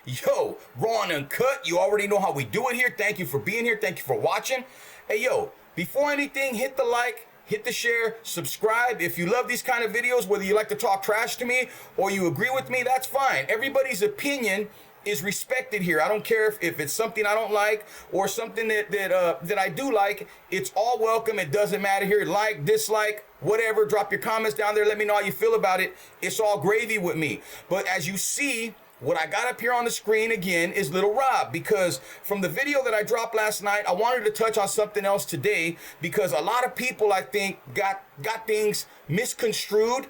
Yo, Raw and Uncut, you already know how we do it here. Thank you for being here. Thank you for watching. Hey, yo, before anything, hit the like, hit the share, subscribe. If you love these kind of videos, whether you like to talk trash to me or you agree with me, that's fine. Everybody's opinion is respected here. I don't care if it's something I don't like or something that I do like. It's all welcome. It doesn't matter here. Like, dislike, whatever. Drop your comments down there. Let me know how you feel about it. It's all gravy with me. But as you see, what I got up here on the screen again is Little Rob, because from the video that I dropped last night, I wanted to touch on something else today, because a lot of people, I think, got things misconstrued,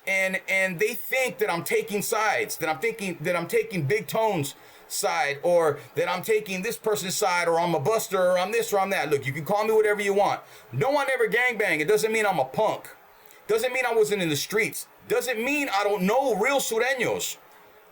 and they think that I'm taking sides, that I'm taking Big Tone's side, or that I'm taking this person's side, or I'm a buster, or I'm this, or I'm that. Look, you can call me whatever you want. No one ever gangbang. It doesn't mean I'm a punk. Doesn't mean I wasn't in the streets. Doesn't mean I don't know real Sureños.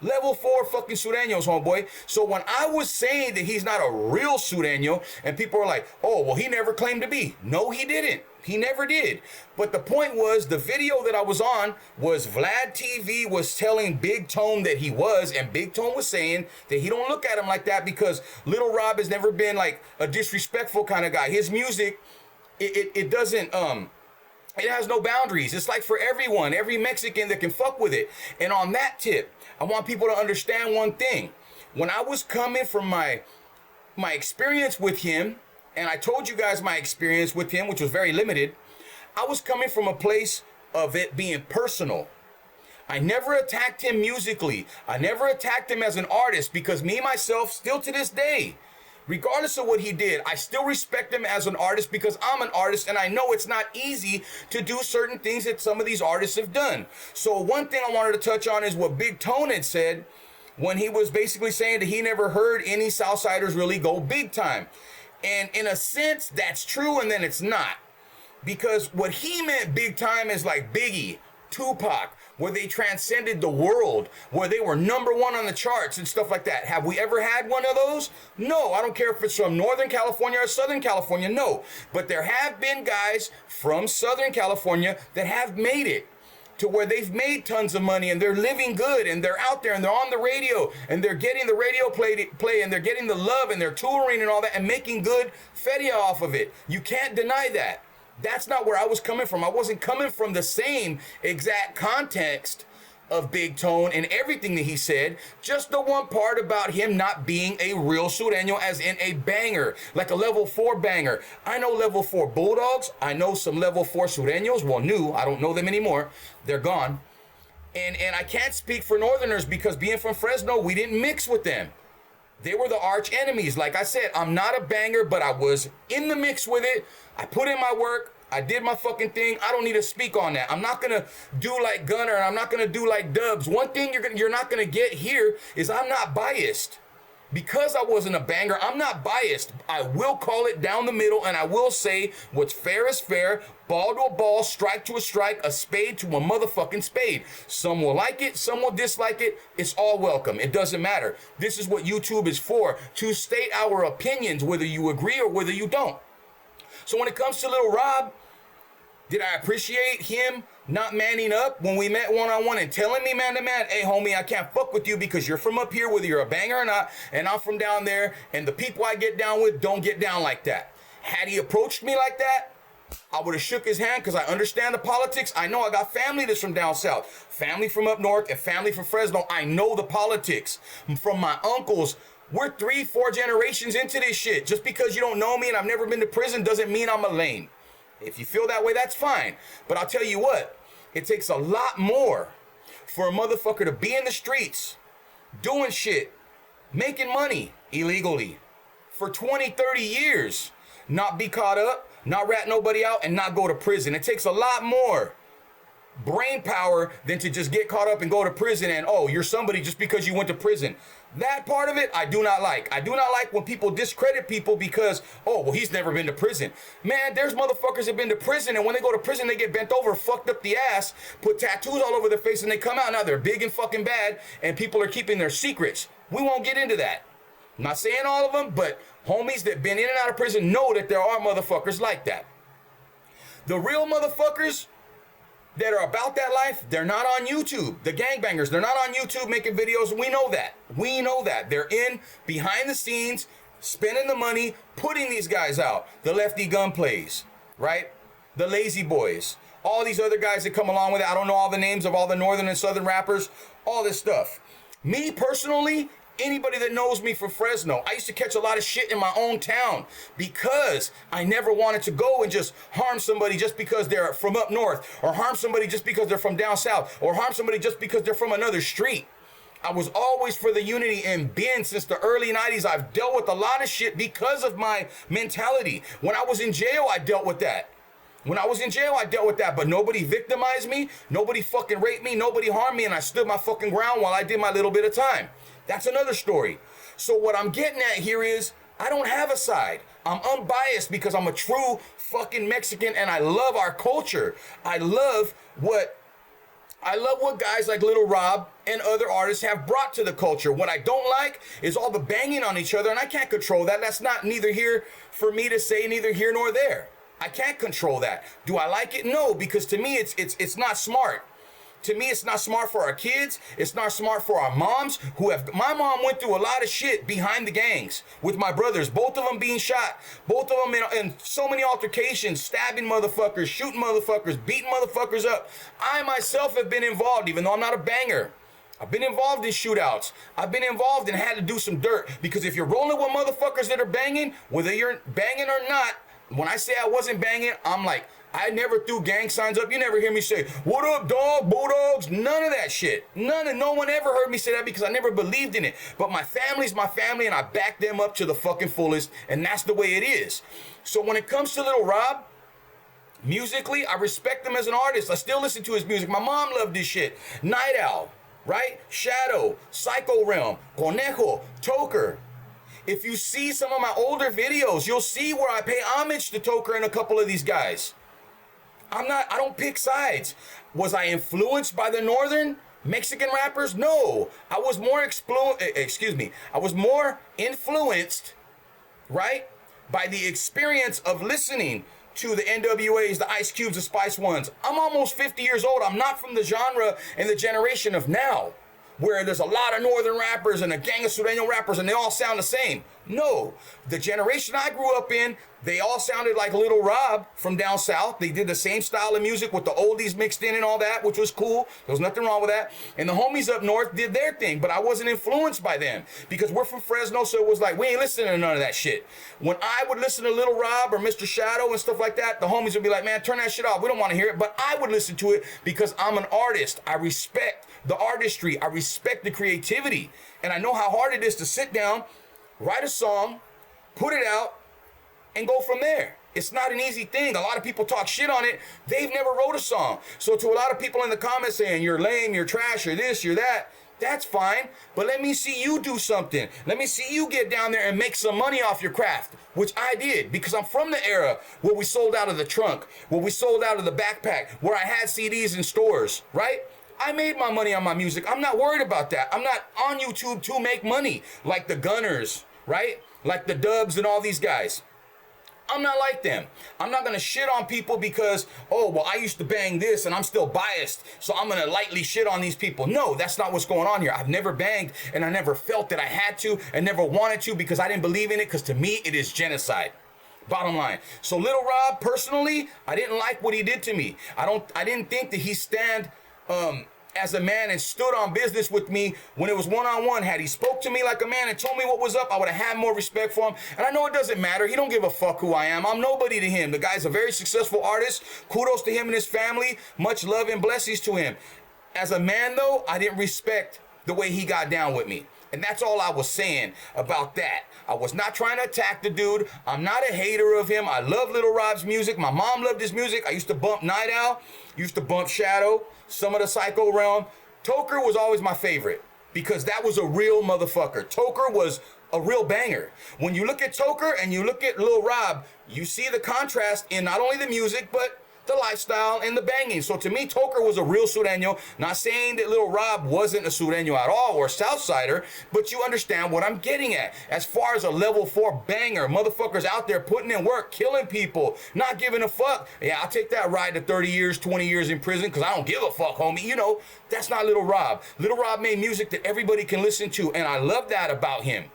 Level 4 fucking Sureños, homeboy. So when I was saying that he's not a real Sureño, and people are like, oh, well, he never claimed to be. No, he didn't. He never did. But the point was, the video that I was on was Vlad TV was telling Big Tone that he was, and Big Tone was saying that he don't look at him like that because Little Rob has never been like a disrespectful kind of guy. His music, it doesn't, it has no boundaries. It's like for everyone, every Mexican that can fuck with it. And on that tip, I want people to understand one thing. When I was coming from my experience with him, and I told you guys my experience with him, which was very limited, I was coming from a place of it being personal. I never attacked him musically. I never attacked him as an artist, because me, myself, still to this day, regardless of what he did, I still respect him as an artist, because I'm an artist and I know it's not easy to do certain things that some of these artists have done. So one thing I wanted to touch on is what Big Tone had said when he was basically saying that he never heard any Southsiders really go big time. And in a sense, that's true, and then it's not. Because what he meant big time is like Biggie, Tupac, where they transcended the world, where they were #1 on the charts and stuff like that. Have we ever had one of those? No, I don't care if it's from Northern California or Southern California, no. But there have been guys from Southern California that have made it to where they've made tons of money and they're living good and they're out there and they're on the radio and they're getting the radio play and they're getting the love and they're touring and all that and making good feria off of it. You can't deny that. That's not where I was coming from. I wasn't coming from the same exact context of Big Tone and everything that he said, just the one part about him not being a real Sureño, as in a banger, like a level 4 banger. I know level 4 Bulldogs. I know some level 4 Sureños. Well, new. I don't know them anymore. They're gone. And I can't speak for Northerners, because being from Fresno, we didn't mix with them. They were the arch enemies. Like I said, I'm not a banger, but I was in the mix with it. I put in my work. I did my fucking thing. I don't need to speak on that. I'm not going to do like Gunner, and I'm not going to do like Dubs. One thing you're not going to get here is I'm not biased. Because I wasn't a banger, I'm not biased. I will call it down the middle, and I will say what's fair is fair, ball to a ball, strike to a strike, a spade to a motherfucking spade. Some will like it, some will dislike it. It's all welcome. It doesn't matter. This is what YouTube is for, to state our opinions, whether you agree or whether you don't. So when it comes to Little Rob, did I appreciate him not manning up when we met one-on-one and telling me man to man, hey, homie, I can't fuck with you because you're from up here, whether you're a banger or not, and I'm from down there, and the people I get down with don't get down like that. Had he approached me like that, I would have shook his hand, because I understand the politics. I know I got family that's from down south, family from up north, and family from Fresno. I know the politics. From my uncles, we're 3-4 generations into this shit. Just because you don't know me and I've never been to prison doesn't mean I'm a lame. If you feel that way, that's fine. But I'll tell you what, it takes a lot more for a motherfucker to be in the streets, doing shit, making money illegally for 20, 30 years, not be caught up, not rat nobody out, and not go to prison. It takes a lot more brain power than to just get caught up and go to prison and, oh, you're somebody just because you went to prison. That part of it, I do not like. I do not like when people discredit people because, oh, well, he's never been to prison. Man, there's motherfuckers that have been to prison, and when they go to prison, they get bent over, fucked up the ass, put tattoos all over their face, and they come out. Now they're big and fucking bad, and people are keeping their secrets. We won't get into that. I'm not saying all of them, but homies that been in and out of prison know that there are motherfuckers like that. The real motherfuckers that are about that life, they're not on YouTube. The gangbangers, they're not on YouTube making videos. We know that. We know that. They're in behind the scenes, spending the money, putting these guys out. The Lefty Gun Plays, right? The Lazy Boys. All these other guys that come along with it. I don't know all the names of all the northern and southern rappers. All this stuff. Me personally, anybody that knows me from Fresno, I used to catch a lot of shit in my own town because I never wanted to go and just harm somebody just because they're from up north, or harm somebody just because they're from down south, or harm somebody just because they're from another street. I was always for the unity, and been since the early 90s. I've dealt with a lot of shit because of my mentality. When I was in jail, I dealt with that. When I was in jail, I dealt with that, but nobody victimized me, nobody fucking raped me, nobody harmed me, and I stood my fucking ground while I did my little bit of time. That's another story. So what I'm getting at here is, I don't have a side. I'm unbiased because I'm a true fucking Mexican, and I love our culture. I love what guys like Little Rob and other artists have brought to the culture. What I don't like is all the banging on each other, and I can't control that. That's not neither here for me to say, neither here nor there. I can't control that. Do I like it? No, because to me, it's not smart. To me, it's not smart for our kids. It's not smart for our moms my mom went through a lot of shit behind the gangs with my brothers, both of them being shot, both of them in so many altercations, stabbing motherfuckers, shooting motherfuckers, beating motherfuckers up. I myself have been involved, even though I'm not a banger. I've been involved in shootouts. I've been involved and had to do some dirt, because if you're rolling with motherfuckers that are banging, whether you're banging or not, when I say I wasn't banging, I'm like, I never threw gang signs up. You never hear me say, "What up, dog, Bulldogs?" None of that shit. No one ever heard me say that because I never believed in it. But my family's my family, and I back them up to the fucking fullest, and that's the way it is. So when it comes to Little Rob, musically, I respect him as an artist. I still listen to his music. My mom loved this shit. Night Owl, right? Shadow, Psycho Realm, Conejo, Toker. If you see some of my older videos, you'll see where I pay homage to Toker and a couple of these guys. I don't pick sides. Was I influenced by the northern Mexican rappers? No. I was more influenced, right, by the experience of listening to the NWAs, the Ice Cubes, the Spice Ones. I'm almost 50 years old. I'm not from the genre and the generation of now, where there's a lot of northern rappers and a gang of Sureno rappers and they all sound the same. No, the generation I grew up in, they all sounded like Little Rob from down south. They did the same style of music with the oldies mixed in and all that, which was cool. There was nothing wrong with that. And the homies up north did their thing, but I wasn't influenced by them because we're from Fresno, so it was like, we ain't listening to none of that shit. When I would listen to Little Rob or Mr. Shadow and stuff like that, the homies would be like, man, turn that shit off. We don't want to hear it. But I would listen to it because I'm an artist. I respect the artistry. I respect the creativity. And I know how hard it is to sit down, write a song, put it out, and go from there. It's not an easy thing. A lot of people talk shit on it. They've never wrote a song. So to a lot of people in the comments saying, you're lame, you're trash, you're this, you're that, that's fine. But let me see you do something. Let me see you get down there and make some money off your craft, which I did because I'm from the era where we sold out of the trunk, where we sold out of the backpack, where I had CDs in stores, right? I made my money on my music. I'm not worried about that. I'm not on YouTube to make money like the Gunners, right? Like the Dubs and all these guys. I'm not like them. I'm not going to shit on people because, oh, well, I used to bang this and I'm still biased, so I'm going to lightly shit on these people. No, that's not what's going on here. I've never banged and I never felt that I had to and never wanted to because I didn't believe in it, because to me, it is genocide. Bottom line. So Little Rob, personally, I didn't like what he did to me. I didn't think that he stand as a man and stood on business with me when it was one-on-one. Had he spoke to me like a man and told me what was up, I would have had more respect for him. And I know it doesn't matter. He don't give a fuck who I am. I'm nobody to him. The guy's a very successful artist. Kudos to him and his family. Much love and blessings to him. As a man, though, I didn't respect the way he got down with me. And that's all I was saying about that. I was not trying to attack the dude. I'm not a hater of him. I love Little Rob's music. My mom loved his music. I used to bump Night Owl. Used to bump Shadow. Some of the Psycho Realm. Toker was always my favorite because that was a real motherfucker. Toker was a real banger. When you look at Toker and you look at Lil Rob, you see the contrast in not only the music, but the lifestyle and the banging. So to me, Toker was a real Sureno. Not saying that Little Rob wasn't a Sureno at all or a Southsider, but you understand what I'm getting at. As far as a level 4 banger, motherfuckers out there putting in work, killing people, not giving a fuck. Yeah, I'll take that ride to 30 years, 20 years in prison because I don't give a fuck, homie. You know, that's not Little Rob. Little Rob made music that everybody can listen to, and I love that about him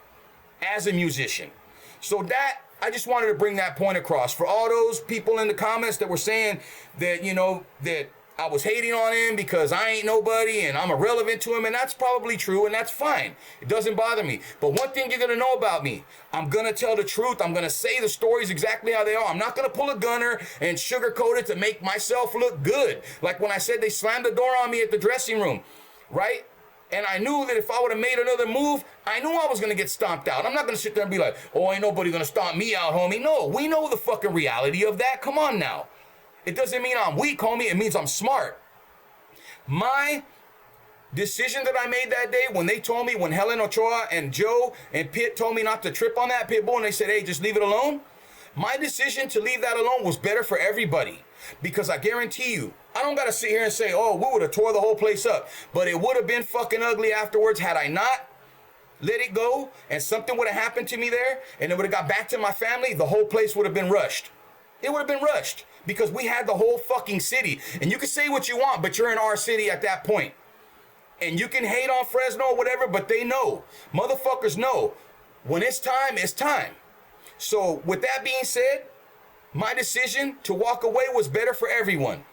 as a musician. So that, I just wanted to bring that point across. For all those people in the comments that were saying that, you know, that I was hating on him because I ain't nobody and I'm irrelevant to him, and that's probably true, and that's fine. It doesn't bother me. But one thing you're going to know about me, I'm going to tell the truth. I'm going to say the stories exactly how they are. I'm not going to pull a gunner and sugarcoat it to make myself look good. Like when I said they slammed the door on me at the dressing room, right? And I knew that if I would have made another move, I knew I was going to get stomped out. I'm not going to sit there and be like, oh, ain't nobody going to stomp me out, homie. No, we know the fucking reality of that. Come on now. It doesn't mean I'm weak, homie. It means I'm smart. My decision that I made that day when they told me, when Helen Ochoa and Joe and Pitt told me not to trip on that Pitbull, and they said, hey, just leave it alone. My decision to leave that alone was better for everybody. Because I guarantee you, I don't got to sit here and say, oh, we would have tore the whole place up. But it would have been fucking ugly afterwards had I not let it go and something would have happened to me there and it would have got back to my family. The whole place would have been rushed. It would have been rushed because we had the whole fucking city. And you can say what you want, but you're in our city at that point. And you can hate on Fresno or whatever, but they know. Motherfuckers know. When it's time, it's time. So with that being said, my decision to walk away was better for everyone.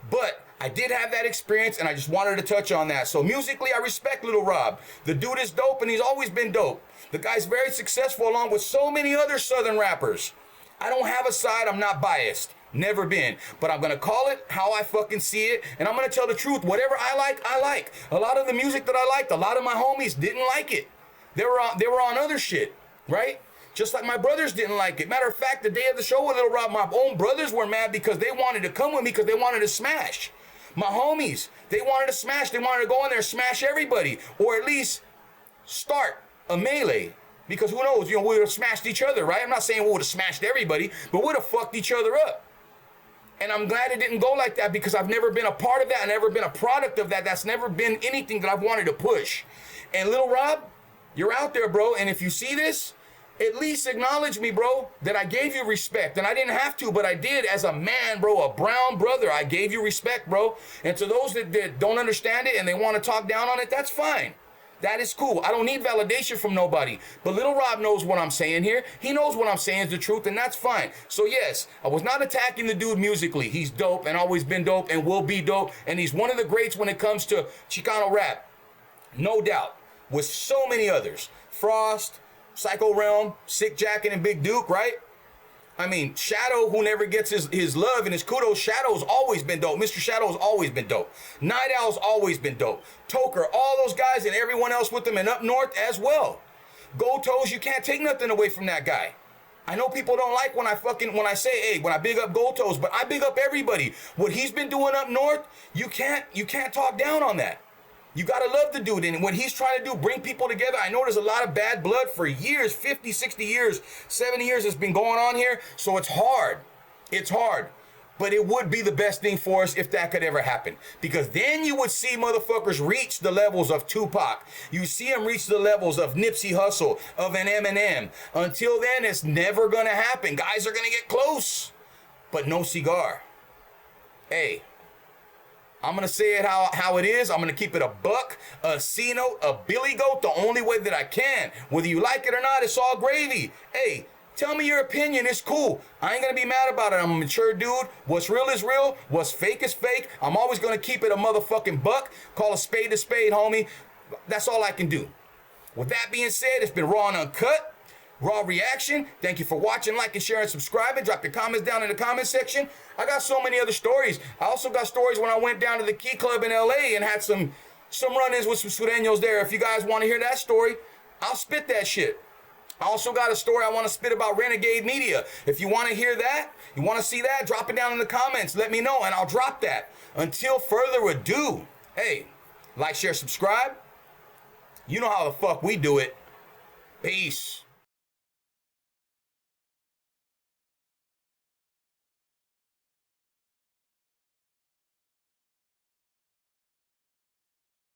But I did have that experience, and I just wanted to touch on that. So musically, I respect Little Rob. The dude is dope, and he's always been dope. The guy's very successful along with so many other Southern rappers. I don't have a side. I'm not biased. Never been. But I'm going to call it how I fucking see it, and I'm going to tell the truth. Whatever I like, I like. A lot of the music that I liked, a lot of my homies didn't like it. They were on other shit, right? Just like my brothers didn't like it. Matter of fact, the day of the show with Little Rob, my own brothers were mad because they wanted to come with me because they wanted to smash. My homies, they wanted to smash. They wanted to go in there and smash everybody. Or at least start a melee. Because who knows, you know, we would have smashed each other, right? I'm not saying we would have smashed everybody, but we would have fucked each other up. And I'm glad it didn't go like that because I've never been a part of that. I've never been a product of that. That's never been anything that I've wanted to push. And Little Rob, you're out there, bro. And if you see this, at least acknowledge me, bro, that I gave you respect. And I didn't have to, but I did as a man, bro, a brown brother. I gave you respect, bro. And to those that don't understand it and they want to talk down on it, that's fine. That is cool. I don't need validation from nobody. But Little Rob knows what I'm saying here. He knows what I'm saying is the truth, and that's fine. So yes, I was not attacking the dude musically. He's dope and always been dope and will be dope. And he's one of the greats when it comes to Chicano rap. No doubt. With so many others. Frost, Psycho Realm, Sick Jacket, and Big Duke, right? I mean, Shadow, who never gets his love and his kudos, Shadow's always been dope. Mr. Shadow's always been dope. Night Owl's always been dope. Toker, all those guys and everyone else with them and up north as well. Gold Toes, you can't take nothing away from that guy. I know people don't like when I say, hey, when I big up Gold Toes, but I big up everybody. What he's been doing up north, you can't talk down on that. You got to love the dude. And what he's trying to do, bring people together. I know there's a lot of bad blood for years, 50, 60 years, 70 years it's been going on here. So it's hard. It's hard. But it would be the best thing for us if that could ever happen. Because then you would see motherfuckers reach the levels of Tupac. You see them reach the levels of Nipsey Hussle, of an Eminem. Until then, it's never going to happen. Guys are going to get close. But no cigar. Hey. I'm going to say it how it is. I'm going to keep it a buck, a C-note, a Billy Goat, the only way that I can. Whether you like it or not, it's all gravy. Hey, tell me your opinion. It's cool. I ain't going to be mad about it. I'm a mature dude. What's real is real. What's fake is fake. I'm always going to keep it a motherfucking buck. Call a spade, homie. That's all I can do. With that being said, it's been Raw and Uncut. Raw reaction. Thank you for watching, like, and share, and subscribing. Drop your comments down in the comment section. I got so many other stories. I also got stories when I went down to the Key Club in LA and had some run-ins with some Sureños there. If you guys want to hear that story, I'll spit that shit. I also got a story I want to spit about Renegade Media. If you want to hear that, you want to see that, drop it down in the comments. Let me know, and I'll drop that. Until further ado, hey, like, share, subscribe. You know how the fuck we do it. Peace.